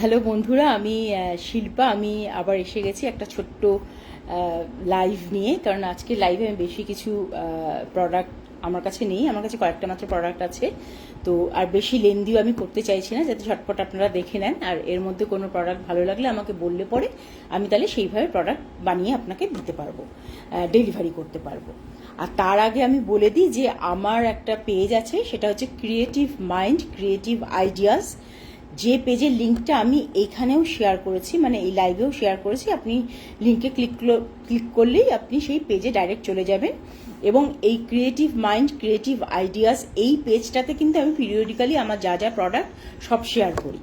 Hello বন্ধুরা, আমি শিল্পা। আমি আবার এসে গেছি একটা ছোট্ট লাইভ নিয়ে, কারণ আজকে লাইভে আমি বেশি কিছু প্রোডাক্ট আমার কাছে নেই। আমার কাছে কয়েকটা মাত্র প্রোডাক্ট আছে, তো আর বেশি লেন্দিও আমি করতে চাইছি না, যাতে ঝটপট আপনারা দেখে নেন। আর এর মধ্যে কোনো প্রোডাক্ট ভালো লাগলে আমাকে বললে পরে আমি তাহলে সেইভাবে প্রোডাক্ট বানিয়ে আপনাকে দিতে পারবো, ডেলিভারি করতে পারবো। আর তার আগে আমি বলে দিই যে আমার একটা পেজ আছে, সেটা হচ্ছে ক্রিয়েটিভ মাইন্ড ক্রিয়েটিভ আইডিয়াস। যে পেজের লিঙ্কটা আমি এইখানেও শেয়ার করেছি, মানে এই লাইভেও শেয়ার করেছি, আপনি লিঙ্কে ক্লিক করলেই আপনি সেই পেজে ডাইরেক্ট চলে যাবেন। এবং এই ক্রিয়েটিভ মাইন্ড ক্রিয়েটিভ আইডিয়াস এই পেজটাতে কিন্তু আমি পিরিয়ডিক্যালি আমার যা যা প্রোডাক্ট সব শেয়ার করি।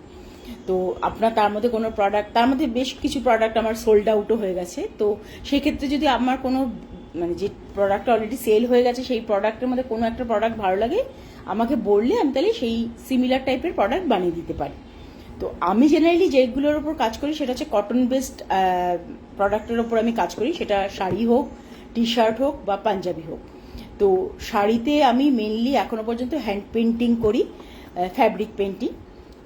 তো আপনার তার মধ্যে কোনো প্রোডাক্ট, তার মধ্যে বেশ কিছু প্রোডাক্ট আমার সোল্ড আউটও হয়ে গেছে। তো সেক্ষেত্রে যদি আমার কোনো মানে যে প্রোডাক্টটা অলরেডি সেল হয়ে গেছে সেই প্রোডাক্টের মধ্যে কোনো একটা প্রোডাক্ট ভালো লাগে আমাকে বললে আমি তাহলে সেই সিমিলার টাইপের প্রোডাক্ট বানিয়ে দিতে পারি। তো আমি জেনারেলি যেগুলোর ওপর কাজ করি সেটা হচ্ছে কটন বেসড প্রোডাক্টের ওপর আমি কাজ করি, সেটা শাড়ি হোক, টি শার্ট হোক বা পাঞ্জাবি হোক। তো শাড়িতে আমি মেনলি এখনো পর্যন্ত হ্যান্ড পেন্টিং করি, ফ্যাব্রিক পেন্টিং।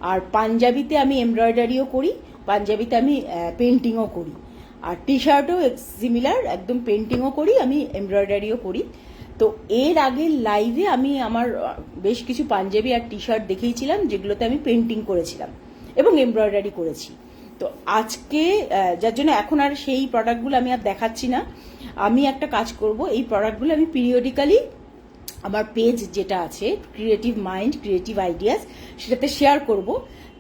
আর পাঞ্জাবিতে আমি এমব্রয়ডারিও করি, পাঞ্জাবিতে আমি পেন্টিংও করি। আর টি শার্টও সিমিলার, একদম পেন্টিংও করি, আমি এমব্রয়ডারিও করি। তো এর আগে লাইভে আমি আমার বেশ কিছু পাঞ্জাবি আর টি শার্ট দেখিয়েছিলাম, যেগুলোতে আমি পেন্টিং করেছিলাম এবং এমব্রয়ডারি করেছি। তো আজকে যার জন্য এখন আর সেই প্রোডাক্টগুলো আমি আর দেখাচ্ছি না। আমি একটা কাজ করব, এই প্রোডাক্টগুলো আমি পিরিয়ডিক্যালি আমার পেজ যেটা আছে ক্রিয়েটিভ মাইন্ড ক্রিয়েটিভ আইডিয়াস সেটাতে শেয়ার করব।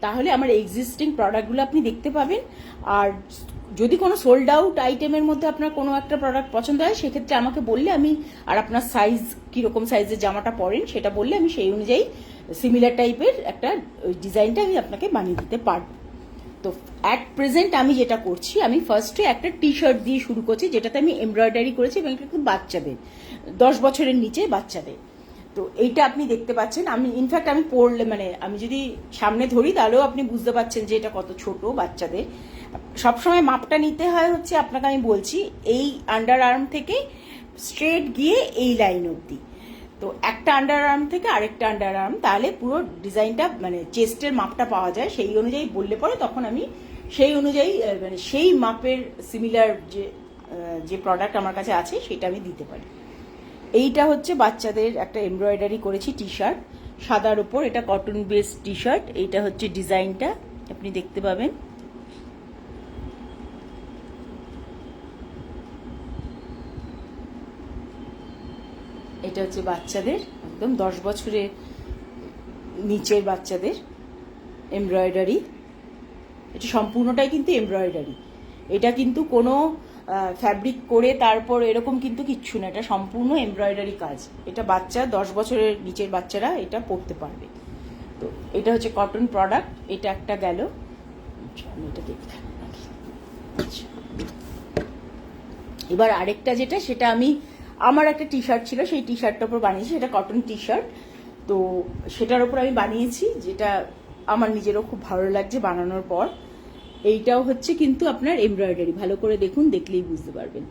তাহলে আমার এক্সিস্টিং প্রোডাক্টগুলো আপনি দেখতে পাবেন। আর যদি কোনো সোল্ড আউট আইটেমের মধ্যে আপনার কোনো একটা প্রোডাক্ট পছন্দ হয় সেক্ষেত্রে আমাকে বললে আমি, আর আপনার সাইজ কীরকম সাইজের জামাটা পরেন সেটা বললে আমি সেই অনুযায়ী সিমিলার টাইপের একটা ডিজাইনটা আমি আপনাকে বানিয়ে দিতে পারবো। তো অ্যাট প্রেজেন্ট আমি যেটা করছি, আমি ফার্স্টে একটা টি শার্ট দিয়ে শুরু করছি, যেটাতে আমি এমব্রয়ডারি করেছি এবং এটা কিন্তু বাচ্চাদের 10 বছরের নিচে বাচ্চাদের। তো এইটা আপনি দেখতে পাচ্ছেন। আমি ইনফ্যাক্ট আমি পরলে, মানে আমি যদি সামনে ধরি তাহলেও আপনি বুঝতে পারছেন যে এটা কত ছোট বাচ্চাদের। সবসময় মাপটা নিতে হয় হচ্ছে, আপনাকে আমি বলছি, এই আন্ডার আর্ম থেকে স্ট্রেট গিয়ে এই লাইন অবধি। তো একটা আন্ডার আর্ম থেকে আরেকটা আন্ডার আর্ম, তাহলে পুরো ডিজাইনটা মানে চেস্টের মাপটা পাওয়া যায়। সেই অনুযায়ী বললে পরে তখন আমি সেই অনুযায়ী মানে সেই মাপের সিমিলার যে প্রোডাক্ট আমার কাছে আছে সেটা আমি দিতে পারি। এইটা হচ্ছে বাচ্চাদের একটা এমব্রয়ডারি করেছি টি শার্ট, সাদার উপর। এটা কটন বেসড টি শার্ট। এইটা হচ্ছে ডিজাইনটা, আপনি দেখতে পাবেন। এটা হচ্ছে বাচ্চাদের, একদম 10 বছরের নিচের বাচ্চাদের এমব্রয়ডারি। এটা সম্পূর্ণটাই কিন্তু এমব্রয়ডারি। এটা কিন্তু কোনো ফ্যাব্রিক করে তারপর এরকম কিন্তু কিচ্ছু না, এটা সম্পূর্ণ এমব্রয়ডারি কাজ। এটা বাচ্চা 10 বছরের নিচের বাচ্চারা এটা পরতে পারবে। তো এটা হচ্ছে কটন প্রোডাক্ট। এটা একটা গেল, আমি এটা দেখি। এবার আরেকটা যেটা, সেটা আমি আমার একটা টি শার্ট ছিল, সেই টি শার্টটার উপর বানিয়েছি। এটা কটন টি শার্ট, তো সেটার উপর আমি বানিয়েছি, যেটা আমার নিজেরও খুব ভালো লাগছে বানানোর পর। এইটাও হচ্ছে কিন্তু আপনার এমব্রয়ডারি, ভালো করে দেখুন, দেখলেই বুঝতে পারবেন।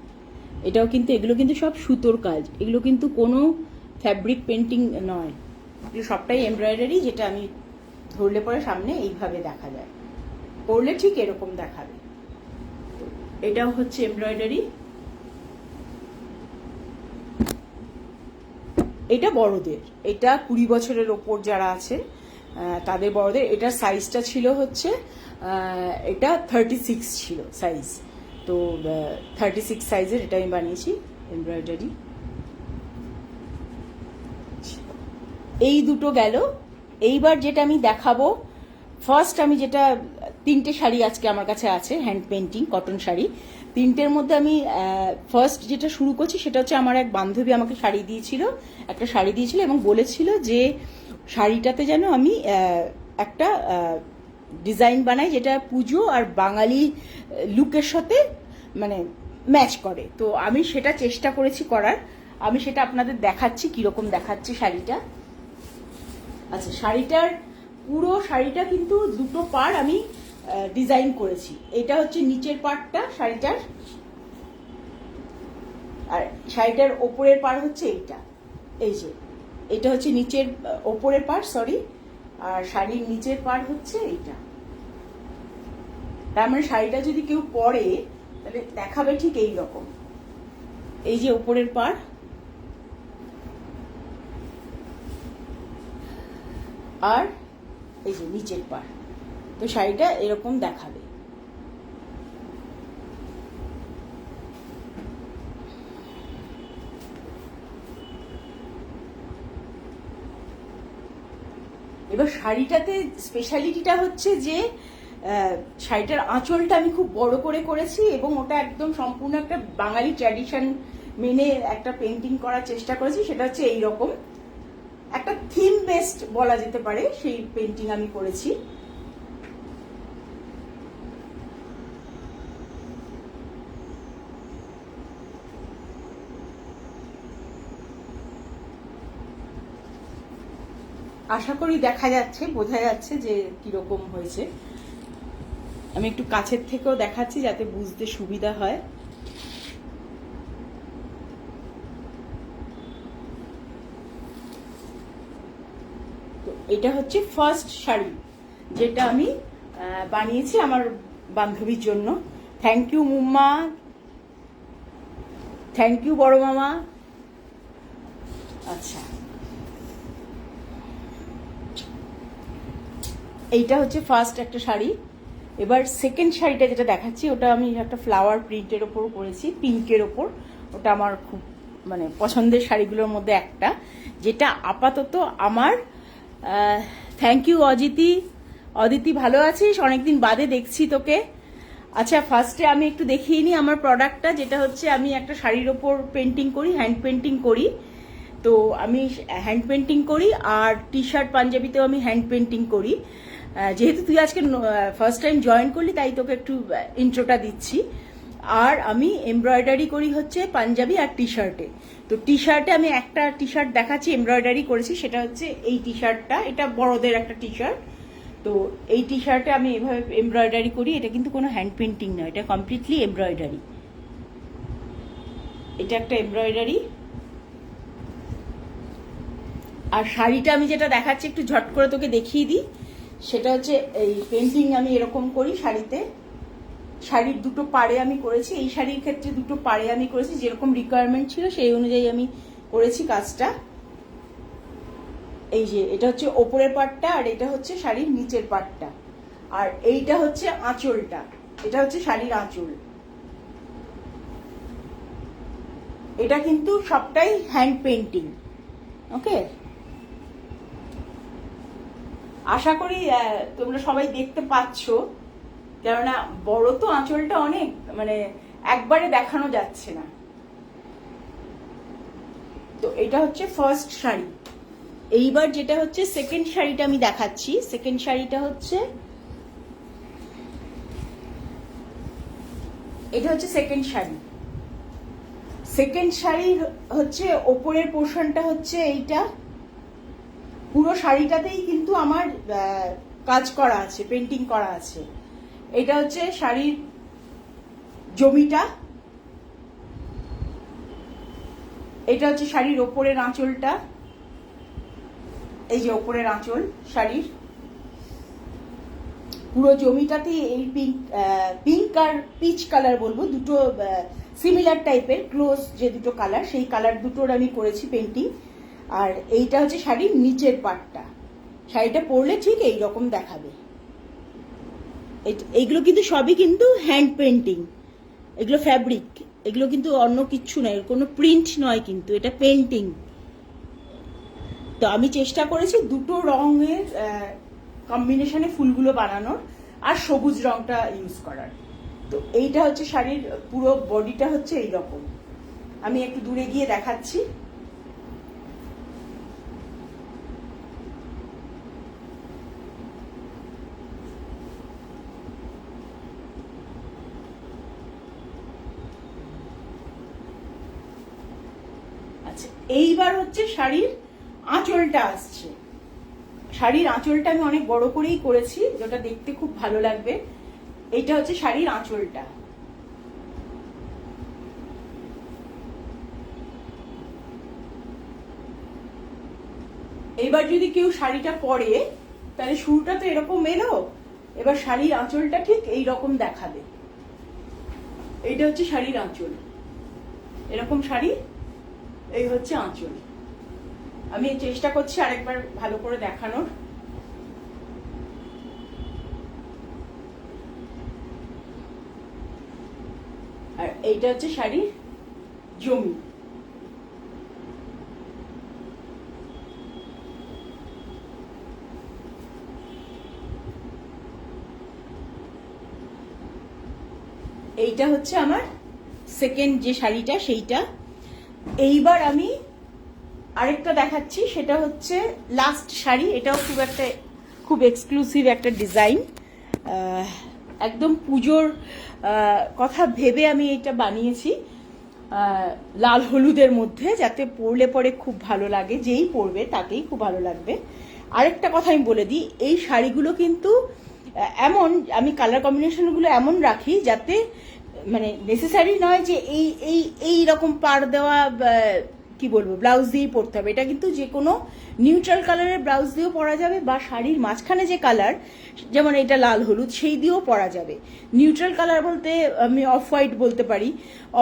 এটাও কিন্তু, এগুলো কিন্তু সব সুতোর কাজ, এগুলো কিন্তু কোনো ফ্যাব্রিক পেন্টিং নয়, এগুলো সবটাই এমব্রয়ডারি। যেটা আমি ধরলে পরে সামনে এইভাবে দেখা যায়, পরলে ঠিক এরকম দেখাবে। এটাও হচ্ছে এমব্রয়ডারি। এটা বড়দের, এটা 20 বছরের ওপর যারা আছেন তাদের বড়দের। এটার সাইজটা ছিল হচ্ছে, এটা 36 ছিল সাইজ। তো 36 সাইজের এটা আমি বানিয়েছি এমব্রয়ডারি। এই দুটো গেল। এইবার যেটা আমি দেখাবো, ফার্স্ট আমি যেটা, 3টে শাড়ি আজকে আমার কাছে আছে হ্যান্ড পেন্টিং কটন শাড়ি। 3টের মধ্যে আমি ফার্স্ট যেটা শুরু করছি সেটা হচ্ছে, আমার এক বান্ধবী আমাকে একটা শাড়ি দিয়েছিল এবং বলেছিল যে শাড়িটাতে যেন আমি একটা ডিজাইন বানাই যেটা পুজো আর বাঙালি লুকের সাথে মানে ম্যাচ করে। তো আমি সেটা চেষ্টা করেছি করার। আমি সেটা আপনাদের দেখাচ্ছি কিরকম দেখাচ্ছে শাড়িটা। আচ্ছা, পুরো শাড়িটা কিন্তু দুটো পার আমি ডিজাইন করেছি। এটা হচ্ছে নিচের পার্টটা শাড়িটার, আর শাড়িটার ওপরের পার হচ্ছে এইটা। এই যে এটা হচ্ছে নিচের ওপরের পার, সরি, আর শাড়ির নিচের পার হচ্ছে এইটা। তার মানে শাড়িটা যদি কেউ পরে তাহলে দেখাবে ঠিক এই রকম। এই যে উপরের পাড়, আর এই যে নিচের পাড়, তো শাড়িটা এরকম দেখাবে। এবার শাড়িটাতে স্পেশালিটিটা হচ্ছে যে শাড়িটার আঁচলটা আমি খুব বড় করে করেছি, এবং ওটা একদম সম্পূর্ণ একটা বাঙালি ট্র্যাডিশন মেনে একটা পেন্টিং করার চেষ্টা করেছি। সেটা হচ্ছে এইরকম একটা থিম বেসড বলা যেতে পারে, সেই পেন্টিং আমি করেছি। আশা করি দেখা যাচ্ছে, বোঝা যাচ্ছে যে কিরকম হয়েছে। আমি একটু কাছের থেকেও দেখাচ্ছি যাতে বুঝতে সুবিধা হয়। তো এটা হচ্ছে ফার্স্ট শাড়ি যেটা আমি বানিয়েছি আমার বান্ধবীর জন্য। থ্যাংক ইউ মুম্মা, থ্যাংক ইউ বড় মামা। আচ্ছা, এইটা হচ্ছে ফার্স্ট একটা শাড়ি। এবার সেকেন্ড শাড়িটা যেটা দেখাচ্ছি ওটা আমি একটা ফ্লাওয়ার প্রিন্টের ওপর করেছি, পিঙ্কের ওপর। ওটা আমার খুব মানে পছন্দের শাড়িগুলোর মধ্যে একটা, যেটা আপাতত আমার। Thank you Aditi. অদিতি ভালো আছিস? অনেকদিন বাদে দেখছি তোকে। আচ্ছা, ফার্স্টে আমি একটু দেখিয়ে নিই আমার প্রোডাক্টটা, যেটা হচ্ছে আমি একটা শাড়ির ওপর পেন্টিং করি, হ্যান্ড পেন্টিং করি। তো আমি হ্যান্ড পেন্টিং করি, আর টি শার্ট পাঞ্জাবিতেও আমি হ্যান্ড পেন্টিং করি। যেহেতু তুই আজকে ফার্স্ট টাইম জয়েন করলি, তাই তোকে একটু ইন্ট্রোটা দিচ্ছি। আর আমি এমব্রয়ডারি করি হচ্ছে পাঞ্জাবি আর টি শার্টে। তো টি শার্টে আমি একটা টি শার্ট দেখাচ্ছি এমব্রয়ডারি করেছি, সেটা হচ্ছে এই টি শার্টটা। এটা বড়দের একটা টি শার্ট। তো এই টি শার্টে আমি এভাবে এমব্রয়ডারি করি। এটা কিন্তু কোনো হ্যান্ড পেন্টিং নয়, এটা কমপ্লিটলি এমব্রয়ডারি। এটা একটা এমব্রয়ডারি। আর শাড়িটা আমি যেটা দেখাচ্ছি একটু ঝট করে তোকে দেখিয়ে দিই। সেটা হচ্ছে এই পেন্টিং আমি এরকম করি শাড়িতে। শাড়ির দুটো পাড়ে আমি করেছি, এই শাড়ির ক্ষেত্রে দুটো পাড়ে আমি করেছি, যেরকম রিকোয়ারমেন্ট ছিল সেই অনুযায়ী আমি করেছি কাজটা। এই যে এটা হচ্ছে ওপরের পাটটা, আর এটা হচ্ছে শাড়ির নিচের পাটটা, আর এইটা হচ্ছে আঁচলটা। এটা হচ্ছে শাড়ির আঁচল। এটা কিন্তু সবটাই হ্যান্ড পেন্টিং। ওকে, আশা করি তোমরা সবাই দেখতে পাচ্ছ, কেননা বড় তো আঁচলটা অনেক, মানে একবারে দেখানো যাচ্ছে না। তো এটা হচ্ছে ফার্স্ট শাড়ি। এইবার যেটা হচ্ছে সেকেন্ড শাড়িটা আমি দেখাচ্ছি। সেকেন্ড শাড়িটা হচ্ছে এটা হচ্ছে সেকেন্ড শাড়ি। সেকেন্ড শাড়ি হচ্ছে ওপরের পোর্শনটা হচ্ছে এইটা। পুরো শাড়িটাতেই কিন্তু আমার কাজ করা আছে, পেন্টিং করা আছে। এটা হচ্ছে শাড়ির জমিটা, এটা হচ্ছে শাড়ির ওপরের আঁচলটা। এই যে ওপরের আঁচল শাড়ির পুরো জমিটাতেই এই পিঙ্ক আর পিচ কালার বলবো, দুটো সিমিলার টাইপের ক্লোজ যে দুটো কালার, সেই কালার দুটোর আমি করেছি পেন্টিং। আর এইটা হচ্ছে শাড়ির নিচের পাটটা। শাড়িটা পরলে ঠিক এইরকম দেখাবে। এইগুলো কিন্তু সবই কিন্তু হ্যান্ড পেন্টিং, এগুলো ফ্যাব্রিক, এগুলো কিন্তু অন্য কিচ্ছু নয়, কোনো প্রিন্ট নয়, কিন্তু এটা পেন্টিং। তো আমি চেষ্টা করেছি দুটো রঙের কম্বিনেশনে ফুলগুলো বানানোর, আর সবুজ রংটা ইউজ করার। তো এইটা হচ্ছে শাড়ির পুরো বডিটা হচ্ছে এইরকম। আমি একটু দূরে গিয়ে দেখাচ্ছি। আচ্ছা, এইবার হচ্ছে শাড়ির আঁচলটা আসছে। শাড়ির আঁচলটা আমি অনেক বড় করেই করেছি, যেটা দেখতে খুব ভালো লাগবে। এইটা হচ্ছে শাড়ির আঁচলটা। এবার যদি কেউ শাড়িটা পরে, তাহলে শুরুটা তো এরকম এলো, এবার শাড়ির আঁচলটা ঠিক এই রকম দেখাবে। এইটা হচ্ছে শাড়ির আঁচল, এরকম শাড়ি, এই হচ্ছে আঁচল। আমি চেষ্টা করছি আরেকবার ভালো করে দেখানোর। আর এইটা হচ্ছে শাড়ির জমি। এইটা হচ্ছে আমার সেকেন্ড যে শাড়িটা সেইটা। এইবার আমি আরেকটা দেখাচ্ছি, সেটা হচ্ছে লাস্ট শাড়ি। এটাও খুব এক্সক্লুসিভ একটা ডিজাইন, একদম পুজোর কথা ভেবে আমি এটা বানিয়েছি, লাল হলুদের মধ্যে, যাতে পরলে পরে খুব ভালো লাগে, যেই পরবে তাকেই খুব ভালো লাগবে। আরেকটা কথা আমি বলে দিই, এই শাড়িগুলো কিন্তু এমন, আমি কালার কম্বিনেশনগুলো এমন রাখি যাতে মানে নেসেসারি নয় যে এই এই এই রকম পাড় দেওয়া কি বলবো ব্লাউজ দিয়েই পরতে হবে। এটা কিন্তু যে কোনো নিউট্রাল কালারের ব্লাউজ দিয়েও পরা যাবে, বা শাড়ির মাঝখানে যে কালার, যেমন এটা লাল হলুদ, সেই দিয়েও পরা যাবে। নিউট্রাল কালার বলতে আমি অফ হোয়াইট বলতে পারি,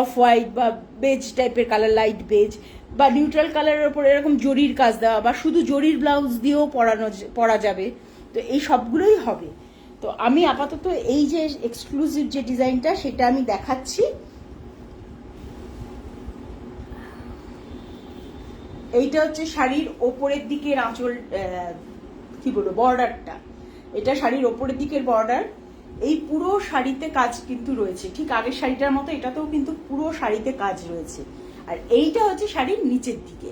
অফ হোয়াইট বা বেজ টাইপের কালার, লাইট বেজ, বা নিউট্রাল কালারের ওপর এরকম জরির কাজ দেওয়া, বা শুধু জরির ব্লাউজ দিয়েও পরা যাবে। তো এই সবগুলোই হবে। তো আমি আপাতত এই যে এক্সক্লুসিভ যে ডিজাইনটা সেটা আমি দেখাচ্ছি। এইটা হচ্ছে শাড়ির ওপরের দিকের আঁচল, কি বলবো, বর্ডারটা। এটা শাড়ির ওপরের দিকের বর্ডার। এই পুরো শাড়িতে কাজ কিন্তু রয়েছে, ঠিক আগের শাড়িটার মতো এটাতেও কিন্তু পুরো শাড়িতে কাজ রয়েছে। আর এইটা হচ্ছে শাড়ির নিচের দিকে,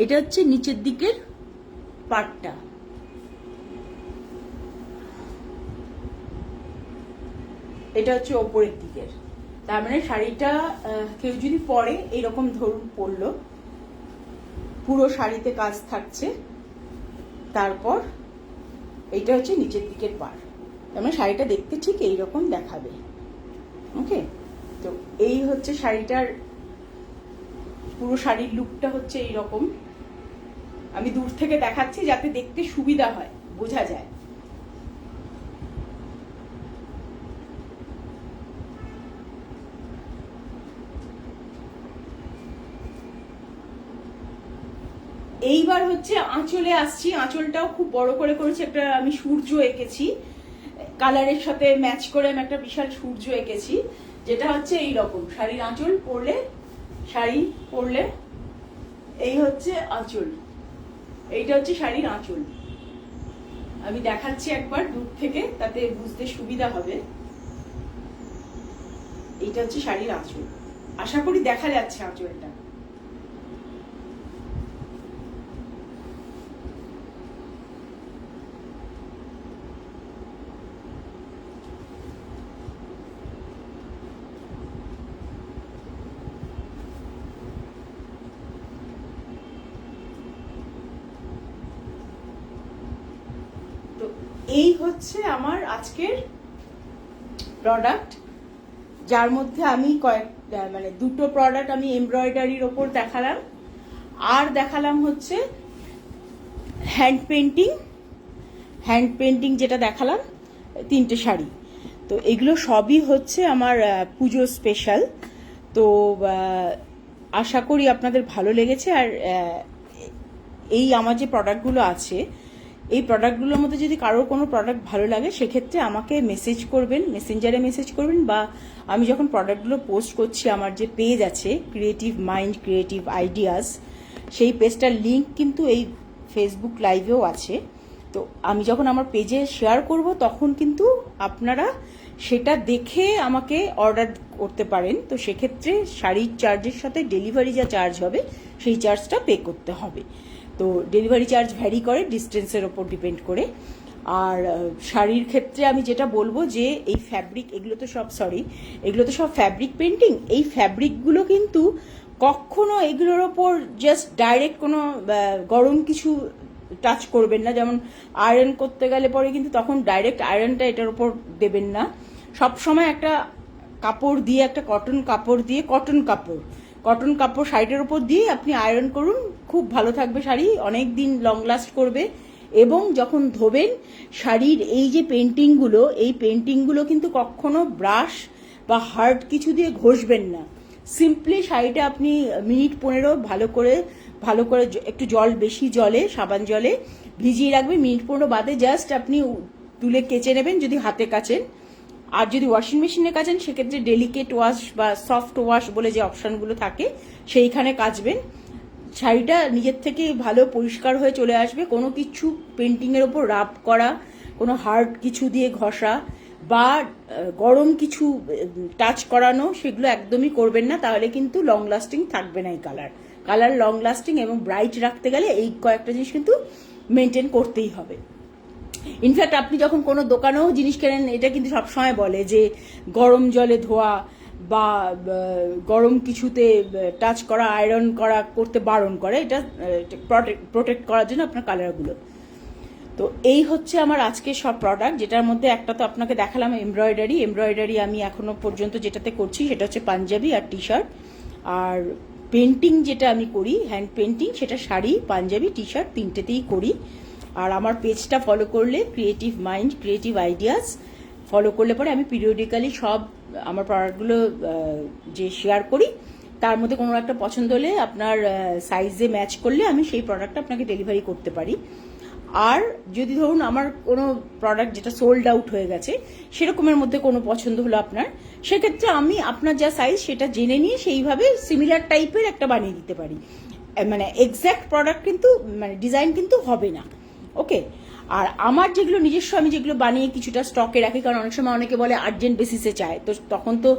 এটা হচ্ছে নিচের দিকের পাটটা। এটা হচ্ছে ওপরের দিকের। তার মানে শাড়িটা কেউ যদি পরে এইরকম ধরুন পরলো, পুরো শাড়িতে কাজ থাকছে, তারপর এইটা হচ্ছে নিচের দিকের পাড়। তার মানে শাড়িটা দেখতে ঠিক এইরকম দেখাবে। ওকে, তো এই হচ্ছে শাড়িটার পুরো শাড়ির লুকটা হচ্ছে এইরকম। আমি দূর থেকে দেখাচ্ছি যাতে দেখতে সুবিধা হয়, বোঝা যায়। এইবার হচ্ছে আঁচলে আসছি। আঁচলটাও খুব বড় করে করেছি, একটা আমি সূর্য এঁকেছি, কালারের সাথে ম্যাচ করে আমি একটা বিশাল সূর্য এঁকেছি, যেটা হচ্ছে এই রকম। শাড়ির আঁচল পরলে, শাড়ি পরলে এই হচ্ছে আঁচল, এইটা হচ্ছে শাড়ির আঁচল। আমি দেখাচ্ছি একবার দূর থেকে, তাতে বুঝতে সুবিধা হবে। এইটা হচ্ছে শাড়ির আঁচল, আশা করি দেখা যাচ্ছে আঁচলটা। এই হচ্ছে আমার আজকের প্রোডাক্ট, যার মধ্যে আমি মানে দুটো প্রোডাক্ট আমি এমব্রয়ডারির ওপর দেখালাম, আর দেখালাম হচ্ছে হ্যান্ড পেন্টিং যেটা দেখালাম, 3টে শাড়ি। তো এগুলো সবই হচ্ছে আমার পুজো স্পেশাল। তো আশা করি আপনাদের ভালো লেগেছে। আর এই আমার যে প্রোডাক্টগুলো আছে, এই প্রোডাক্টগুলোর মধ্যে যদি কারোর কোনো প্রোডাক্ট ভালো লাগে, সেক্ষেত্রে আমাকে মেসেজ করবেন, মেসেঞ্জারে মেসেজ করবেন, বা আমি যখন প্রোডাক্টগুলো পোস্ট করছি, আমার যে পেজ আছে ক্রিয়েটিভ মাইন্ড ক্রিয়েটিভ আইডিয়াস, সেই পেজটার লিঙ্ক কিন্তু এই ফেসবুক লাইভেও আছে। তো আমি যখন আমার পেজে শেয়ার করব, তখন কিন্তু আপনারা সেটা দেখে আমাকে অর্ডার করতে পারেন। তো সেক্ষেত্রে শাড়ির চার্জের সাথে ডেলিভারি যা চার্জ হবে, সেই চার্জটা পে করতে হবে। তো ডেলিভারি চার্জ ভ্যারি করে ডিস্টেন্সের ওপর ডিপেন্ড করে। আর শাড়ির ক্ষেত্রে আমি যেটা বলবো যে এই ফ্যাব্রিক, এগুলো তো সব ফ্যাব্রিক পেন্টিং। এই ফ্যাব্রিকগুলো কিন্তু কখনো এগুলোর ওপর জাস্ট ডাইরেক্ট কোনো গরম কিছু টাচ করবেন না। যেমন আয়রন করতে গেলে পরে কিন্তু তখন ডাইরেক্ট আয়রনটা এটার উপর দেবেন না। সব সময় একটা কাপড় দিয়ে, একটা কটন কাপড় শাড়িটার উপর দিয়ে আপনি আয়রন করুন, খুব ভালো থাকবে শাড়ি, অনেক দিন লং লাস্ট করবে। এবং যখন ধোবেন শাড়ির এই যে পেন্টিংগুলো, এই পেন্টিংগুলো কিন্তু কখনো ব্রাশ বা হার্ড কিছু দিয়ে ঘষবেন না। সিম্পলি শাড়িটা আপনি মিনিট 15 ভালো করে একটু জল, বেশি জলে, সাবান জলে ভিজিয়ে রাখবেন। মিনিট 15 বাদে জাস্ট আপনি তুলে কেচে নেবেন যদি হাতে কাচেন। আর যদি ওয়াশিং মেশিনে কাচেন সেক্ষেত্রে ডেলিকেট ওয়াশ বা সফট ওয়াশ বলে যে অপশানগুলো থাকে সেইখানে কাচবেন। শাড়িটা নিজের থেকেই ভালো পরিষ্কার হয়ে চলে আসবে। কোনো কিছু পেন্টিংয়ের ওপর রাব করা, কোনো হার্ড কিছু দিয়ে ঘষা বা গরম কিছু টাচ করানো, সেগুলো একদমই করবেন না, তাহলে কিন্তু লং লাস্টিং থাকবে না এই কালার লং লাস্টিং এবং ব্রাইট রাখতে গেলে এই কয়েকটা জিনিস কিন্তু মেনটেন করতেই হবে। ইনফ্যাক্ট আপনি যখন কোনো দোকানেও জিনিস কেনেন, এটা কিন্তু সবসময় বলে যে গরম জলে ধোয়া বা গরম কিছুতে টাচ করা, আয়রন করতে বারণ করে, এটা প্রোটেক্ট করার জন্য আপনার কালারগুলো। তো এই হচ্ছে আমার আজকে সব প্রোডাক্ট, যেটার মধ্যে একটা তো আপনাকে দেখালাম এমব্রয়ডারি আমি এখনো পর্যন্ত যেটাতে করছি সেটা হচ্ছে পাঞ্জাবি আর টি শার্ট। আর পেন্টিং যেটা আমি করি, হ্যান্ড পেন্টিং, সেটা শাড়ি, পাঞ্জাবি, টি শার্ট তিনটেতেই করি। আর আমার পেজটা ফলো করলে, creative mind creative ideas follow করলে পরে আমি পিরিয়ডিক্যালি সব আমার প্রোডাক্টগুলো যে শেয়ার করি, তার মধ্যে কোনো একটা পছন্দ হলে আপনার সাইজে ম্যাচ করলে আমি সেই প্রোডাক্টটা আপনাকে ডেলিভারি করতে পারি। আর যদি ধরুন আমার কোনো প্রোডাক্ট যেটা সোল্ড আউট হয়ে গেছে, সেরকমের মধ্যে কোনো পছন্দ হলো আপনার, সেক্ষেত্রে আমি আপনার যা সাইজ সেটা জেনে নিয়ে সেইভাবে সিমিলার টাইপের একটা বানিয়ে দিতে পারি। মানে এক্স্যাক্ট প্রোডাক্ট কিন্তু, মানে ডিজাইন কিন্তু হবে না। ওকে। আর আমার যেগুলো নিজস্ব, আমি যেগুলো বানিয়ে কিছুটা স্টকে রাখি, কারণ অনেক সময় অনেকে বলে আর্জেন্ট বেসিসে চায়, তো তখন তো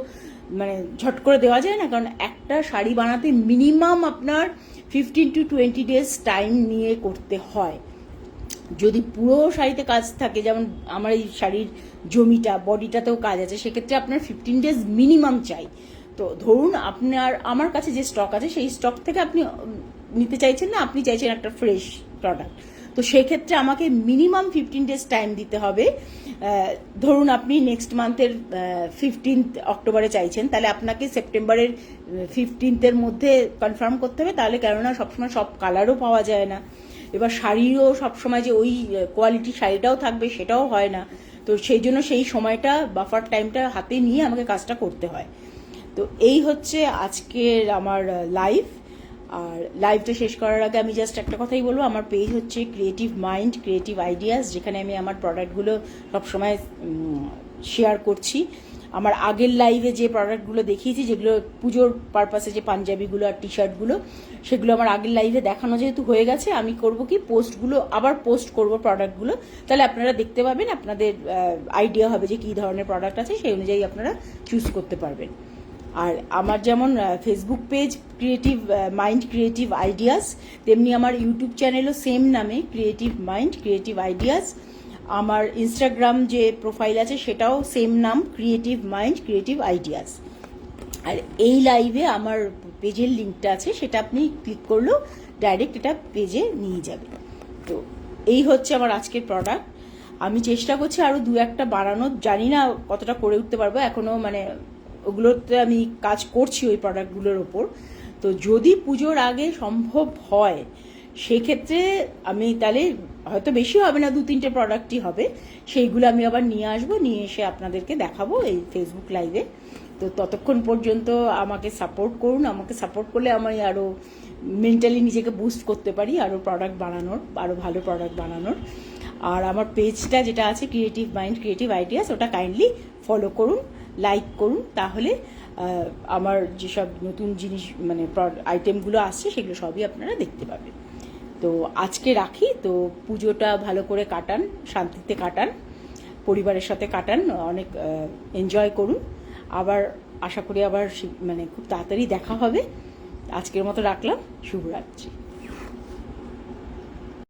মানে ঝট করে দেওয়া যায় না, কারণ একটা শাড়ি বানাতে মিনিমাম আপনার 15 to 20 days টাইম নিয়ে করতে হয়। যদি পুরো শাড়িতে কাজ থাকে, যেমন আমার এই শাড়ির জমিটা, বডিটাতেও কাজ আছে, সেক্ষেত্রে আপনার 15 days মিনিমাম চাই। তো ধরুন আপনার আমার কাছে যে স্টক আছে সেই স্টক থেকে আপনি নিতে চাইছেন না, আপনি চাইছেন একটা ফ্রেশ প্রোডাক্ট, তো সেক্ষেত্রে আমাকে মিনিমাম 15 days টাইম দিতে হবে। ধরুন আপনি নেক্সট মান্থের 15th অক্টোবরে চাইছেন, তাহলে আপনাকে সেপ্টেম্বরের 15th মধ্যে কনফার্ম করতে হবে, তাহলে কেননা সবসময় সব কালারও পাওয়া যায় না, এবার শাড়িও সবসময় যে ওই কোয়ালিটির শাড়িটাও থাকবে সেটাও হয় না। তো সেই জন্য সেই সময়টা, বাফার টাইমটা হাতে নিয়ে আমাকে কাজটা করতে হয়। তো এই হচ্ছে আজকের আমার লাইভ। আর লাইভটা শেষ করার আগে আমি জাস্ট একটা কথাই বলবো, আমার পেজ হচ্ছে ক্রিয়েটিভ মাইন্ড ক্রিয়েটিভ আইডিয়াস, যেখানে আমি আমার প্রোডাক্টগুলো সবসময় শেয়ার করছি। আমার আগের লাইভে যে প্রোডাক্টগুলো দেখিয়েছি, যেগুলো পুজোর পারপাসে, যে পাঞ্জাবিগুলো আর টি শার্টগুলো, সেগুলো আমার আগের লাইভে দেখানো যেহেতু হয়ে গেছে, আমি করব কি পোস্টগুলো আবার পোস্ট করব প্রোডাক্টগুলো, তাহলে আপনারা দেখতে পাবেন, আপনাদের আইডিয়া হবে যে কী ধরনের প্রোডাক্ট আছে, সেই অনুযায়ী আপনারা চুজ করতে পারবেন। আর আমার যেমন Facebook page creative mind creative ideas, তেমনি আমার ইউটিউব চ্যানেলও সেম নামে ক্রিয়েটিভ মাইন্ড ক্রিয়েটিভ আইডিয়াস। আমার ইনস্টাগ্রাম যে প্রোফাইল আছে সেটাও সেম নাম, ক্রিয়েটিভ মাইন্ড ক্রিয়েটিভ আইডিয়াস। আর এই লাইভে আমার পেজের লিঙ্কটা আছে, সেটা আপনি ক্লিক করলেও ডাইরেক্ট এটা পেজে নিয়ে যাবে। তো এই হচ্ছে আমার আজকের প্রোডাক্ট। আমি চেষ্টা করছি আরও 2-1টা বানানোর, জানি না কতটা করে উঠতে পারবো, এখনও মানে ওগুলোতে আমি কাজ করছি ওই প্রোডাক্টগুলোর ওপর। তো যদি পুজোর আগে সম্ভব হয় সেক্ষেত্রে আমি তাহলে হয়তো বেশি হবে না, 2-3টে প্রোডাক্টই হবে, সেইগুলো আমি আবার নিয়ে আসবো, নিয়ে এসে আপনাদেরকে দেখাবো এই ফেসবুক লাইভে। তো ততক্ষণ পর্যন্ত আমাকে সাপোর্ট করুন, আমাকে সাপোর্ট করলে আমি আরও মেন্টালি নিজেকে বুস্ট করতে পারি আরও প্রোডাক্ট বানানোর, আরও ভালো প্রোডাক্ট বানানোর। আর আমার পেজটা যেটা আছে ক্রিয়েটিভ মাইন্ড ক্রিয়েটিভ আইডিয়াস, ওটা কাইন্ডলি ফলো করুন, লাইক করুন, তাহলে আমার যেসব নতুন জিনিস মানে আইটেমগুলো আসছে সেগুলো সবই আপনারা দেখতে পাবেন। তো আজকে রাখি। তো পুজোটা ভালো করে কাটান, শান্তিতে কাটান, পরিবারের সাথে কাটান, অনেক এনজয় করুন। আবার আশা করি আবার মানে খুব তাড়াতাড়ি দেখা হবে। আজকের মতো রাখলাম, শুভরাত্রি।